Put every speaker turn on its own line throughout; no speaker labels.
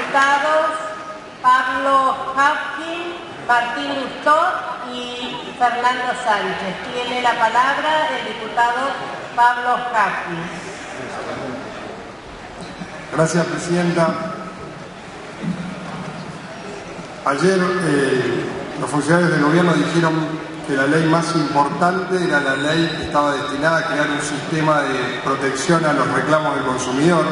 diputados Pablo Hapkin, Martín Lustó y Fernando Sánchez. Tiene la palabra el diputado Pablo Hapkin.
Gracias, presidenta. Ayer los funcionarios del gobierno dijeron que la ley más importante era la ley que estaba destinada a crear un sistema de protección a los reclamos del consumidor.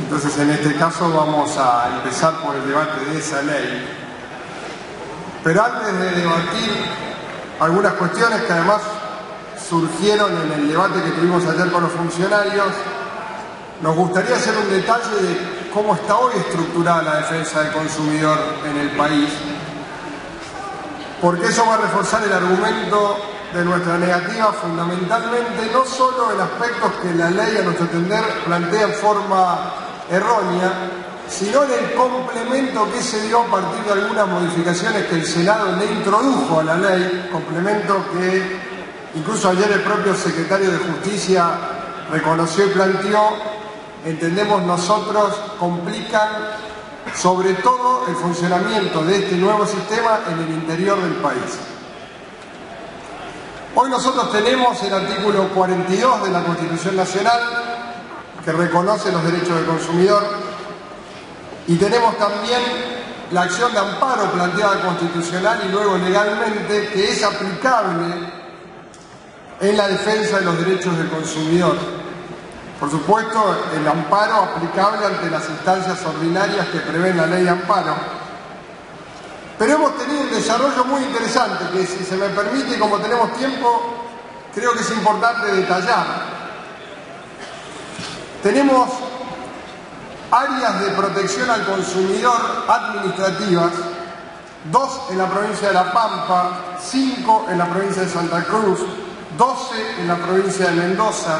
Entonces, en este caso vamos a empezar por el debate de esa ley. Pero antes de debatir algunas cuestiones que además surgieron en el debate que tuvimos ayer con los funcionarios, nos gustaría hacer un detalle de cómo está hoy estructurada la defensa del consumidor en el país, porque eso va a reforzar el argumento de nuestra negativa, fundamentalmente no solo en aspectos que la ley, a nuestro entender, plantea en forma errónea, sino en el complemento que se dio a partir de algunas modificaciones que el Senado le introdujo a la ley, complemento que incluso ayer el propio secretario de Justicia reconoció y planteó, entendemos nosotros, complican sobre todo el funcionamiento de este nuevo sistema en el interior del país. Hoy nosotros tenemos el artículo 42 de la Constitución Nacional, que reconoce los derechos del consumidor, y tenemos también la acción de amparo planteada constitucional y luego legalmente, que es aplicable en la defensa de los derechos del consumidor. Por supuesto, el amparo aplicable ante las instancias ordinarias que prevén la ley de amparo. Pero hemos tenido un desarrollo muy interesante que, si se me permite y como tenemos tiempo, creo que es importante detallar. Tenemos áreas de protección al consumidor administrativas, 2 en la provincia de La Pampa, 5 en la provincia de Santa Cruz, 12 en la provincia de Mendoza,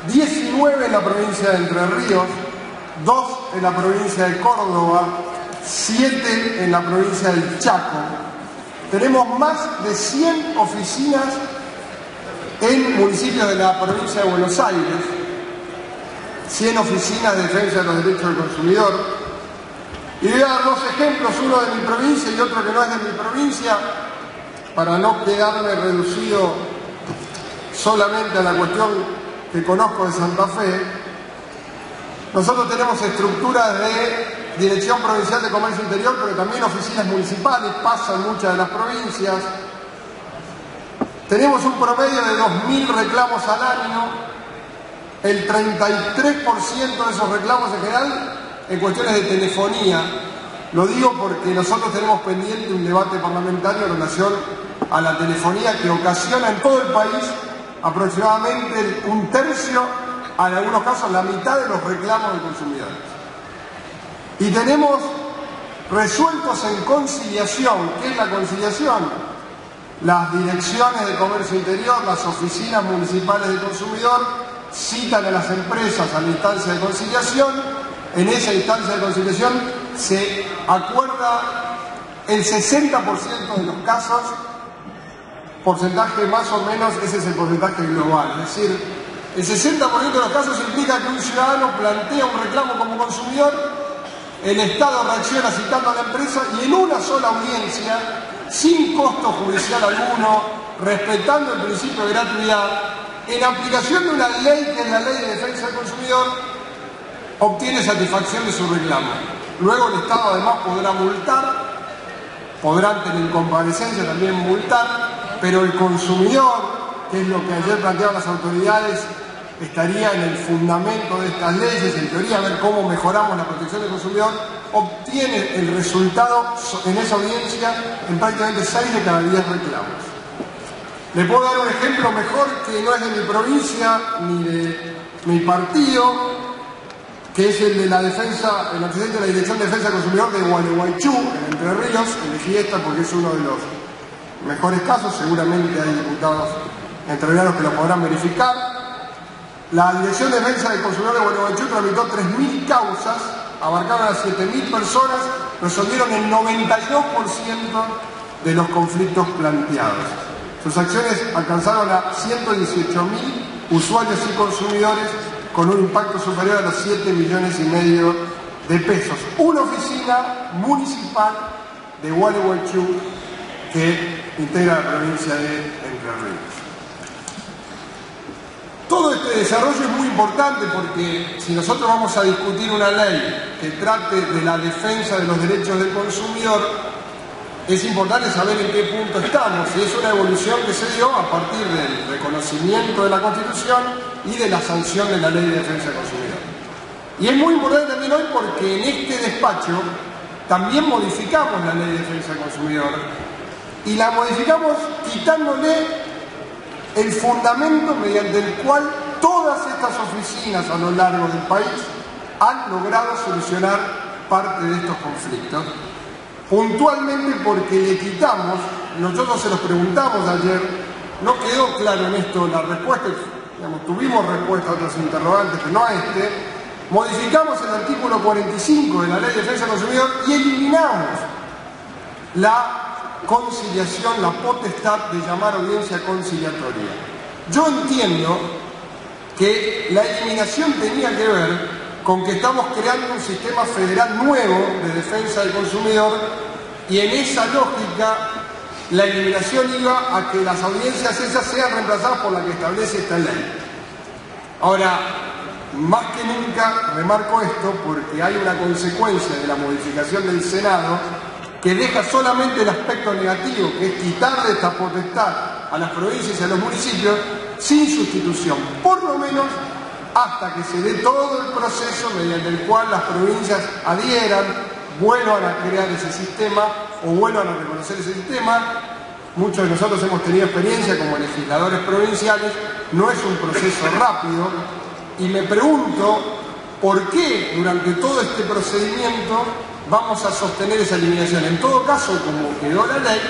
19 en la provincia de Entre Ríos, 2 en la provincia de Córdoba, 7 en la provincia del Chaco. Tenemos más de 100 oficinas en municipios de la provincia de Buenos Aires, 100 oficinas de defensa de los derechos del consumidor. Y voy a dar 2 ejemplos, uno de mi provincia y otro que no es de mi provincia, para no quedarme reducido solamente a la cuestión que conozco de Santa Fe. Nosotros tenemos estructuras de Dirección Provincial de Comercio Interior, pero también oficinas municipales, pasan muchas de las provincias. Tenemos un promedio de 2.000 reclamos al año, el 33% de esos reclamos en general en cuestiones de telefonía. Lo digo porque nosotros tenemos pendiente un debate parlamentario en relación a la telefonía que ocasiona en todo el país aproximadamente un tercio, en algunos casos la mitad de los reclamos de consumidores. Y tenemos resueltos en conciliación. ¿Qué es la conciliación? Las direcciones de comercio interior, las oficinas municipales de consumidor citan a las empresas a la instancia de conciliación. En esa instancia de conciliación se acuerda el 60% de los casos, porcentaje más o menos, ese es el porcentaje global, es decir, el 60% de los casos implica que un ciudadano plantea un reclamo como consumidor, el Estado reacciona citando a la empresa y en una sola audiencia, sin costo judicial alguno, respetando el principio de gratuidad, en aplicación de una ley que es la Ley de Defensa del Consumidor, obtiene satisfacción de su reclamo. Luego el Estado además podrá multar, podrá ante la incomparecencia también multar, pero el consumidor, que es lo que ayer planteaban las autoridades, estaría en el fundamento de estas leyes, en teoría, a ver cómo mejoramos la protección del consumidor, obtiene el resultado en esa audiencia en prácticamente 6 de cada 10 reclamos. Le puedo dar un ejemplo mejor que no es de mi provincia ni de mi partido, que es el de la defensa, el antecedente de la Dirección de Defensa del Consumidor de Gualeguaychú, en Entre Ríos. Elegí esta porque es uno de los mejores casos, seguramente hay diputados entrerrianos que lo podrán verificar. La Dirección de Defensa del Consumidor de Gualeguaychú tramitó 3.000 causas, abarcaron a 7.000 personas, resolvieron el 92% de los conflictos planteados. Sus acciones alcanzaron a 118.000 usuarios y consumidores con un impacto superior a los 7,5 millones de pesos, una oficina municipal de Gualeguaychú que integra la provincia de Entre Ríos. Todo este desarrollo es muy importante porque si nosotros vamos a discutir una ley que trate de la defensa de los derechos del consumidor, es importante saber en qué punto estamos, y es una evolución que se dio a partir del reconocimiento de la Constitución y de la sanción de la Ley de Defensa del Consumidor. Y es muy importante también hoy porque en este despacho también modificamos la Ley de Defensa del Consumidor y la modificamos quitándole el fundamento mediante el cual todas estas oficinas a lo largo del país han logrado solucionar parte de estos conflictos. Puntualmente porque le quitamos, nosotros se los preguntamos ayer, no quedó claro en esto la respuesta, digamos, tuvimos respuesta a otros interrogantes, pero no a este, modificamos el artículo 45 de la Ley de Defensa del Consumidor y eliminamos la conciliación, la potestad de llamar audiencia conciliatoria. Yo entiendo que la eliminación tenía que ver con que estamos creando un sistema federal nuevo de defensa del consumidor y en esa lógica la eliminación iba a que las audiencias esas sean reemplazadas por la que establece esta ley. Ahora, más que nunca remarco esto porque hay una consecuencia de la modificación del Senado que deja solamente el aspecto negativo, que es quitarle esta potestad a las provincias y a los municipios sin sustitución, por lo menos hasta que se dé todo el proceso mediante el cual las provincias adhieran, vuelvan a crear ese sistema o vuelvan a reconocer ese sistema. Muchos de nosotros hemos tenido experiencia como legisladores provinciales, no es un proceso rápido y me pregunto por qué durante todo este procedimiento vamos a sostener esa eliminación. En todo caso, como quedó la ley,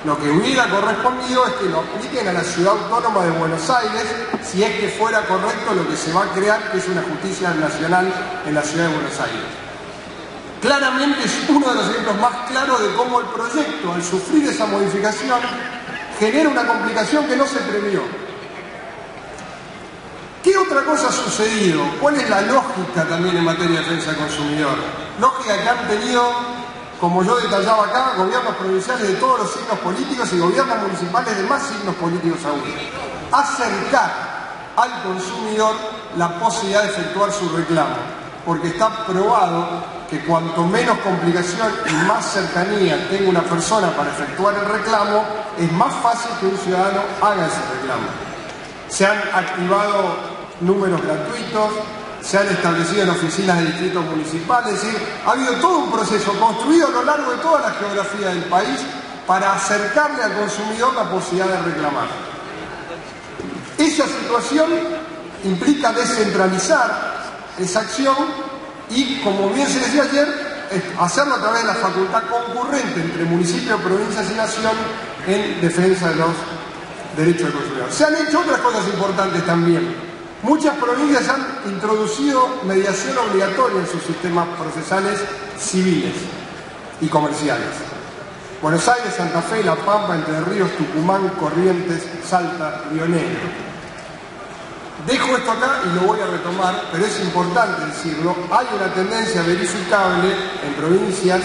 lo que hubiera correspondido es que lo apliquen a la Ciudad Autónoma de Buenos Aires, si es que fuera correcto lo que se va a crear, que es una justicia nacional en la Ciudad de Buenos Aires. Claramente es uno de los ejemplos más claros de cómo el proyecto, al sufrir esa modificación, genera una complicación que no se previó. ¿Qué otra cosa ha sucedido? ¿Cuál es la lógica también en materia de defensa del consumidor? Lógica que han tenido, como yo detallaba acá, gobiernos provinciales de todos los signos políticos y gobiernos municipales de más signos políticos aún. Acercar al consumidor la posibilidad de efectuar su reclamo, porque está probado que cuanto menos complicación y más cercanía tenga una persona para efectuar el reclamo, es más fácil que un ciudadano haga ese reclamo. Se han activado números gratuitos, se han establecido en oficinas de distritos municipales, es decir, ha habido todo un proceso construido a lo largo de toda la geografía del país para acercarle al consumidor la posibilidad de reclamar. Esa situación implica descentralizar esa acción y, como bien se decía ayer, hacerlo a través de la facultad concurrente entre municipios, provincias y nación en defensa de los derechos del consumidor. Se han hecho otras cosas importantes también. Muchas provincias han introducido mediación obligatoria en sus sistemas procesales civiles y comerciales. Buenos Aires, Santa Fe, La Pampa, Entre Ríos, Tucumán, Corrientes, Salta, Río Negro. Dejo esto acá y lo voy a retomar, pero es importante decirlo. Hay una tendencia verificable en provincias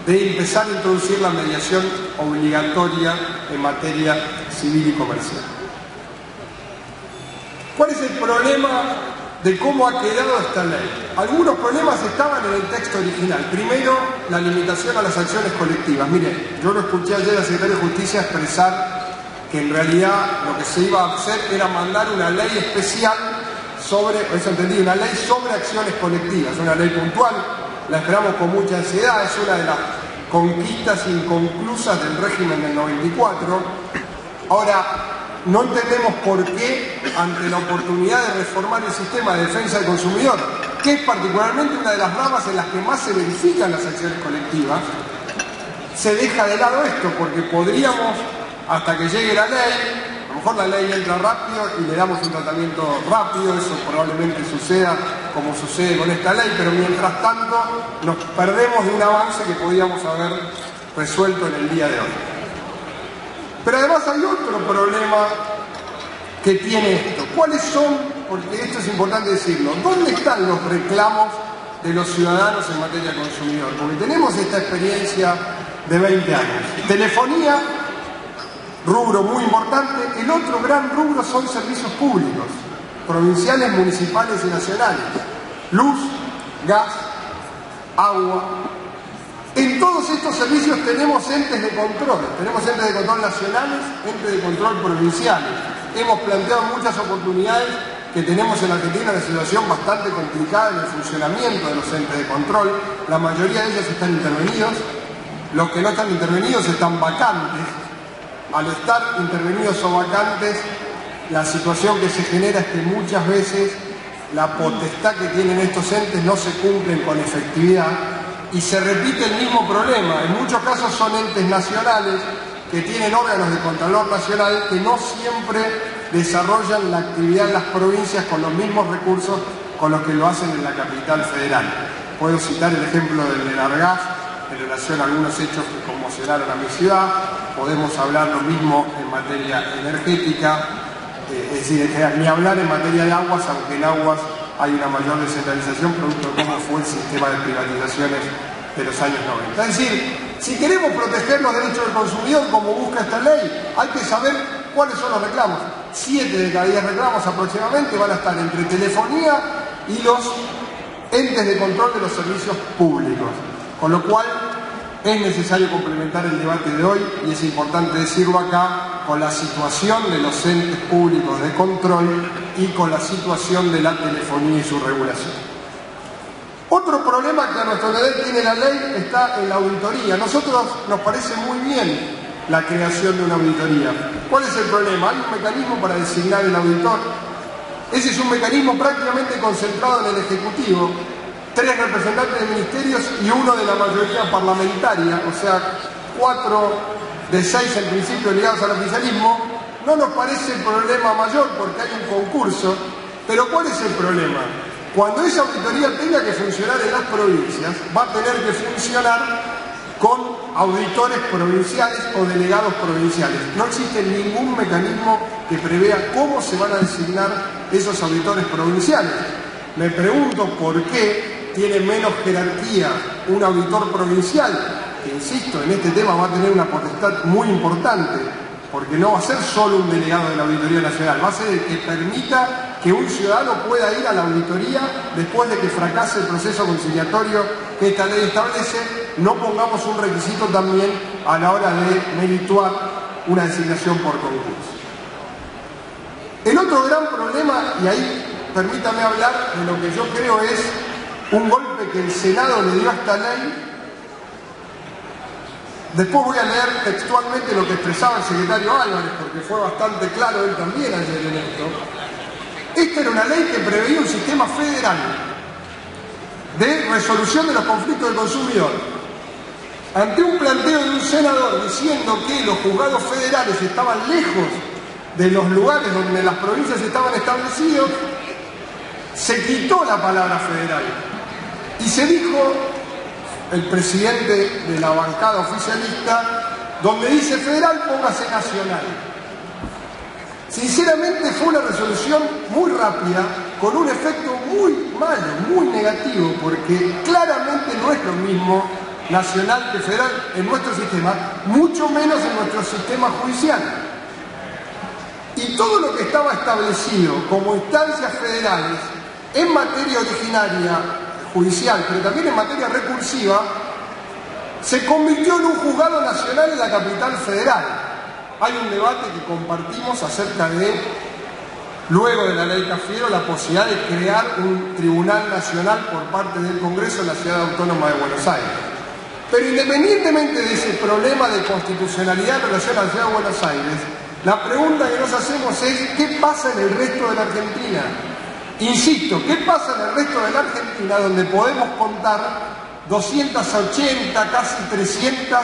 de empezar a introducir la mediación obligatoria en materia civil y comercial. ¿Cuál es el problema de cómo ha quedado esta ley? Algunos problemas estaban en el texto original. Primero, la limitación a las acciones colectivas. Mire, yo lo escuché ayer al secretario de Justicia expresar que en realidad lo que se iba a hacer era mandar una ley especial sobre, eso entendí, una ley sobre acciones colectivas, una ley puntual. La esperamos con mucha ansiedad, es una de las conquistas inconclusas del régimen del 94. Ahora, no entendemos por qué, ante la oportunidad de reformar el sistema de defensa del consumidor, que es particularmente una de las ramas en las que más se verifican las acciones colectivas, se deja de lado esto, porque podríamos, hasta que llegue la ley, a lo mejor la ley entra rápido y le damos un tratamiento rápido, eso probablemente suceda como sucede con esta ley, pero mientras tanto nos perdemos de un avance que podíamos haber resuelto en el día de hoy. Pero además hay otro problema que tiene esto. ¿Cuáles son? Porque esto es importante decirlo. ¿Dónde están los reclamos de los ciudadanos en materia consumidor, porque tenemos esta experiencia de 20 años. Telefonía, rubro muy importante. El otro gran rubro son servicios públicos, provinciales, municipales y nacionales. Luz, gas, agua. En todos estos servicios tenemos entes de control. Tenemos entes de control nacionales, entes de control provinciales. Hemos planteado muchas oportunidades que tenemos en Argentina una situación bastante complicada en el funcionamiento de los entes de control. La mayoría de ellos están intervenidos. Los que no están intervenidos están vacantes. Al estar intervenidos o vacantes, la situación que se genera es que muchas veces la potestad que tienen estos entes no se cumplen con efectividad y se repite el mismo problema. En muchos casos son entes nacionales que tienen órganos de Contralor Nacional que no siempre desarrollan la actividad en las provincias con los mismos recursos con los que lo hacen en la capital federal. Puedo citar el ejemplo del Enargas en relación a algunos hechos que conmocionaron a mi ciudad. Podemos hablar lo mismo en materia energética, es decir, ni hablar en materia de aguas, aunque en aguas hay una mayor descentralización producto de cómo fue el sistema de privatizaciones de los años 90. Es decir, si queremos proteger los derechos del consumidor como busca esta ley, hay que saber cuáles son los reclamos. 7 de cada 10 reclamos aproximadamente van a estar entre telefonía y los entes de control de los servicios públicos. Con lo cual es necesario complementar el debate de hoy, y es importante decirlo acá, con la situación de los entes públicos de control y con la situación de la telefonía y su regulación. Otro problema que a nuestro entender tiene la ley está en la auditoría. A nosotros nos parece muy bien la creación de una auditoría. ¿Cuál es el problema? Hay un mecanismo para designar el auditor. Ese es un mecanismo prácticamente concentrado en el Ejecutivo. 3 representantes de ministerios y 1 de la mayoría parlamentaria, o sea, 4 de 6 en principio ligados al oficialismo. No nos parece el problema mayor porque hay un concurso, pero ¿cuál es el problema? Cuando esa auditoría tenga que funcionar en las provincias, va a tener que funcionar con auditores provinciales o delegados provinciales. No existe ningún mecanismo que prevea cómo se van a designar esos auditores provinciales. Me pregunto por qué tiene menos jerarquía un auditor provincial, que insisto, en este tema va a tener una potestad muy importante, porque no va a ser solo un delegado de la Auditoría Nacional, va a ser el que permita que un ciudadano pueda ir a la auditoría después de que fracase el proceso conciliatorio que esta ley establece. No pongamos un requisito también a la hora de merituar una designación por concurso. El otro gran problema, y ahí permítame hablar de lo que yo creo es un golpe que el Senado le dio a esta ley. Después voy a leer textualmente lo que expresaba el secretario Álvarez, porque fue bastante claro él también ayer en esto. Esta era una ley que preveía un sistema federal de resolución de los conflictos del consumidor. Ante un planteo de un senador diciendo que los juzgados federales estaban lejos de los lugares donde las provincias estaban establecidos, se quitó la palabra federal y se dijo, el presidente de la bancada oficialista, donde dice federal, póngase nacional. Sinceramente fue una resolución muy rápida, con un efecto muy malo, muy negativo, porque claramente no es lo mismo nacional que federal en nuestro sistema, mucho menos en nuestro sistema judicial. Y todo lo que estaba establecido como instancias federales en materia originaria judicial, pero también en materia recursiva, se convirtió en un juzgado nacional en la capital federal. Hay un debate que compartimos acerca de, luego de la ley Cafiero, la posibilidad de crear un tribunal nacional por parte del Congreso en la Ciudad Autónoma de Buenos Aires. Pero independientemente de ese problema de constitucionalidad en relación a la Ciudad de Buenos Aires, la pregunta que nos hacemos es, ¿qué pasa en el resto de la Argentina? Insisto, ¿qué pasa en el resto de la Argentina donde podemos contar 280, casi 300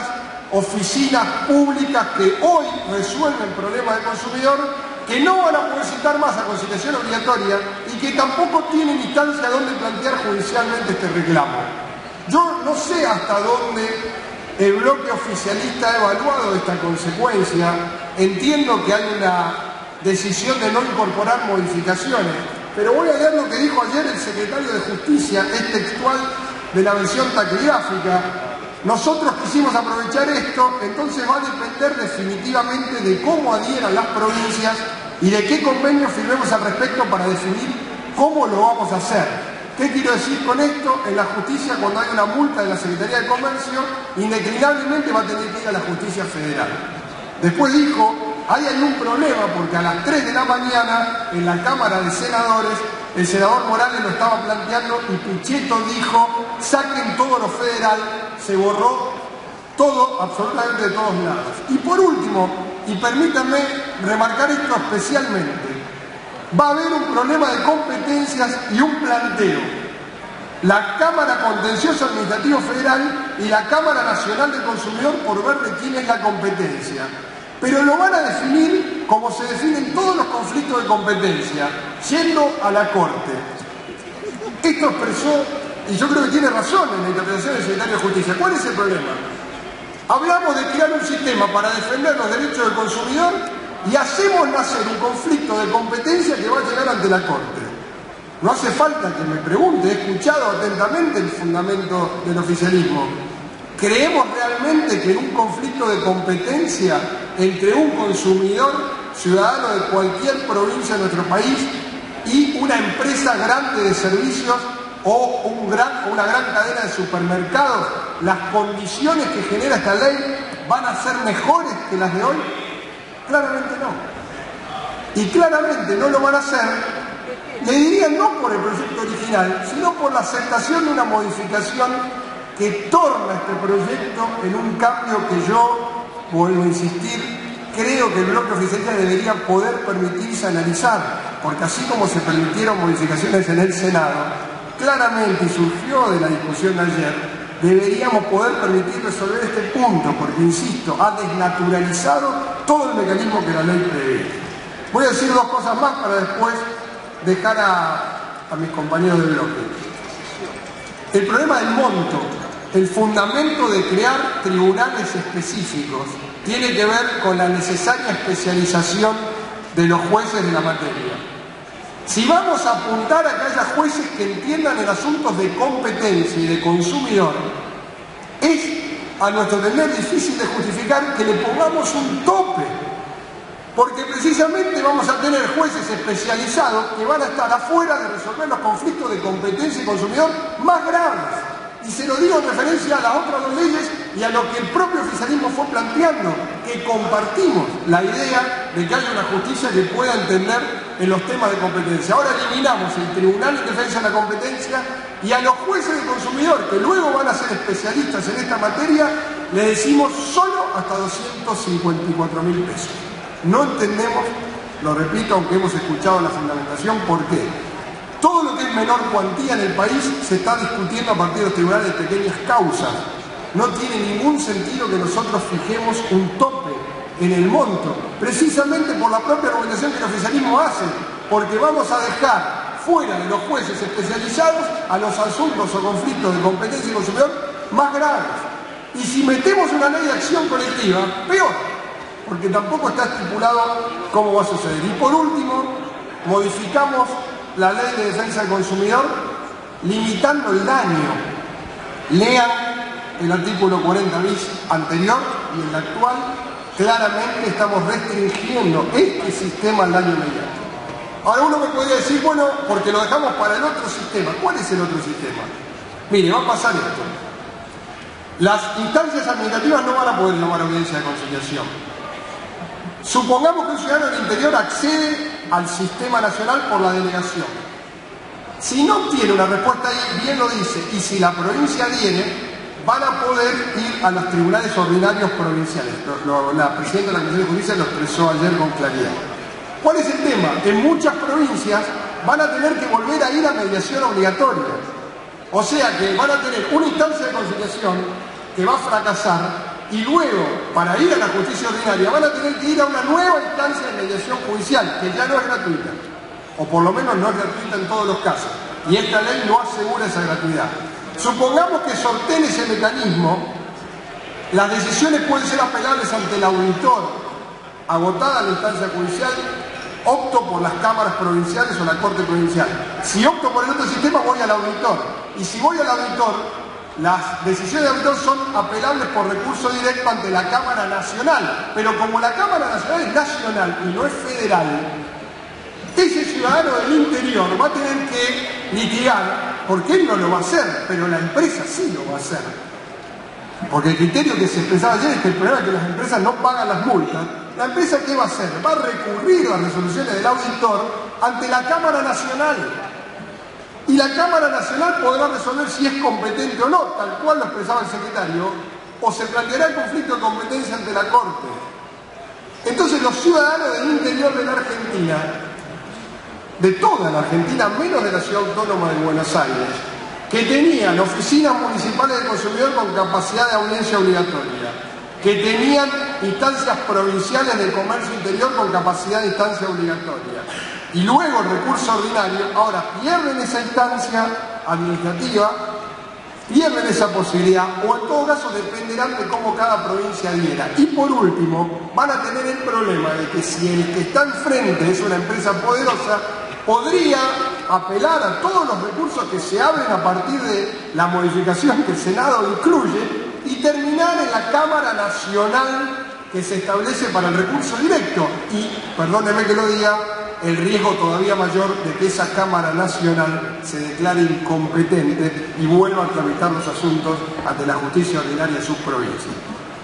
oficinas públicas que hoy resuelven problemas del consumidor, que no van a poder citar más a conciliación obligatoria y que tampoco tienen instancia donde plantear judicialmente este reclamo? Yo no sé hasta dónde el bloque oficialista ha evaluado esta consecuencia. Entiendo que hay una decisión de no incorporar modificaciones, pero voy a leer lo que dijo ayer el secretario de Justicia, es textual de la versión taquigráfica. Nosotros quisimos aprovechar esto, entonces va a depender definitivamente de cómo adhieran las provincias y de qué convenio firmemos al respecto para definir cómo lo vamos a hacer. ¿Qué quiero decir con esto? En la justicia, cuando hay una multa de la Secretaría de Comercio, indeclinablemente va a tener que ir a la justicia federal. Después dijo, ahí hay un problema porque a las 3 de la mañana en la Cámara de Senadores el senador Morales lo estaba planteando y Pichetto dijo, saquen todo lo federal, se borró todo, absolutamente de todos lados. Y por último, y permítanme remarcar esto especialmente, va a haber un problema de competencias y un planteo. La Cámara Contencioso Administrativo Federal y la Cámara Nacional del Consumidor por ver de quién es la competencia. Pero lo van a definir como se definen todos los conflictos de competencia, yendo a la Corte. Esto expresó, y yo creo que tiene razón en la interpretación del secretario de Justicia. ¿Cuál es el problema? Hablamos de crear un sistema para defender los derechos del consumidor y hacemos nacer un conflicto de competencia que va a llegar ante la Corte. No hace falta que me pregunte, he escuchado atentamente el fundamento del oficialismo. ¿Creemos realmente que en un conflicto de competencia entre un consumidor ciudadano de cualquier provincia de nuestro país y una empresa grande de servicios o una gran cadena de supermercados, las condiciones que genera esta ley van a ser mejores que las de hoy? Claramente no. Y claramente no lo van a hacer, le diría no por el proyecto original, sino por la aceptación de una modificación que torna este proyecto en un cambio que yo, vuelvo a insistir, creo que el bloque oficialista debería poder permitirse analizar, porque así como se permitieron modificaciones en el Senado, claramente, y surgió de la discusión de ayer, deberíamos poder permitir resolver este punto, porque, insisto, ha desnaturalizado todo el mecanismo que la ley prevé. Voy a decir dos cosas más para después dejar a mis compañeros del bloque. El problema del monto, el fundamento de crear tribunales específicos, tiene que ver con la necesaria especialización de los jueces de la materia. Si vamos a apuntar a que haya jueces que entiendan en asuntos de competencia y de consumidor, es a nuestro entender difícil de justificar que le pongamos un tope, porque precisamente vamos a tener jueces especializados que van a estar afuera de resolver los conflictos de competencia y consumidor más graves. Y se lo digo en referencia a las otras dos leyes y a lo que el propio oficialismo fue planteando, que compartimos la idea de que haya una justicia que pueda entender en los temas de competencia. Ahora eliminamos el Tribunal de Defensa de la Competencia y a los jueces de consumidor, que luego van a ser especialistas en esta materia, le decimos solo hasta 254.000 pesos. No entendemos, lo repito, aunque hemos escuchado la fundamentación, ¿por qué? Todo lo que es menor cuantía en el país se está discutiendo a partir de los tribunales de pequeñas causas. No tiene ningún sentido que nosotros fijemos un tope en el monto, precisamente por la propia argumentación que el oficialismo hace, porque vamos a dejar fuera de los jueces especializados a los asuntos o conflictos de competencia y consumidor más graves. Y si metemos una ley de acción colectiva, peor, porque tampoco está estipulado cómo va a suceder. Y por último, modificamos la ley de defensa del consumidor limitando el daño. Lean el artículo 40 bis anterior y el actual, claramente estamos restringiendo este sistema al daño mediático. Ahora uno me podría decir, bueno, porque lo dejamos para el otro sistema. ¿Cuál es el otro sistema? Mire, va a pasar esto. Las instancias administrativas no van a poder llamar audiencia de conciliación. Supongamos que un ciudadano del interior accede al sistema nacional por la delegación. Si no tiene una respuesta ahí, bien lo dice, y si la provincia adhiere, van a poder ir a los tribunales ordinarios provinciales. La presidenta de la Comisión de Justicia lo expresó ayer con claridad. ¿Cuál es el tema? En muchas provincias van a tener que volver a ir a mediación obligatoria. O sea que van a tener una instancia de conciliación que va a fracasar y luego, para ir a la justicia ordinaria, van a tener que ir a una nueva instancia de mediación judicial, que ya no es gratuita, o por lo menos no es gratuita en todos los casos, y esta ley no asegura esa gratuidad. Supongamos que sorteen ese mecanismo, las decisiones pueden ser apelables ante el auditor, agotada la instancia judicial, opto por las cámaras provinciales o la Corte Provincial. Si opto por el otro sistema, voy al auditor. Y si voy al auditor, las decisiones del auditor son apelables por recurso directo ante la Cámara Nacional. Pero como la Cámara Nacional es nacional y no es federal, ese ciudadano del interior va a tener que litigar, porque él no lo va a hacer, pero la empresa sí lo va a hacer. Porque el criterio que se expresaba ayer es que el problema es que las empresas no pagan las multas. ¿La empresa qué va a hacer? Va a recurrir las resoluciones del auditor ante la Cámara Nacional. Y la Cámara Nacional podrá resolver si es competente o no, tal cual lo expresaba el secretario, o se planteará el conflicto de competencia ante la Corte. Entonces los ciudadanos del interior de la Argentina, de toda la Argentina, menos de la Ciudad Autónoma de Buenos Aires, que tenían oficinas municipales de consumidor con capacidad de audiencia obligatoria, que tenían instancias provinciales de comercio interior con capacidad de instancia obligatoria, y luego el recurso ordinario, ahora pierden esa instancia administrativa, pierden esa posibilidad, o en todo caso dependerán de cómo cada provincia diera. Y por último, van a tener el problema de que si el que está enfrente es una empresa poderosa, podría apelar a todos los recursos que se abren a partir de la modificación que el Senado incluye y terminar en la Cámara Nacional que se establece para el recurso directo. Y, perdóneme que lo diga, el riesgo todavía mayor de que esa Cámara Nacional se declare incompetente y vuelva a tramitar los asuntos ante la justicia ordinaria de sus provincias.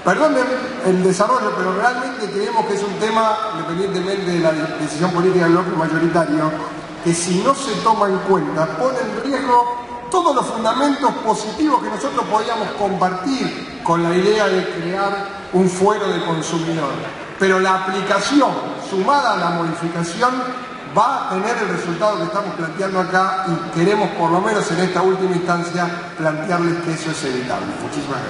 Perdonen el desarrollo, pero realmente creemos que es un tema, independientemente de la decisión política del bloque mayoritario, que si no se toma en cuenta, pone en riesgo todos los fundamentos positivos que nosotros podíamos compartir con la idea de crear un fuero de consumidor. Pero la aplicación, sumada a la modificación, va a tener el resultado que estamos planteando acá y queremos, por lo menos en esta última instancia, plantearles que eso es evitable. Muchísimas gracias.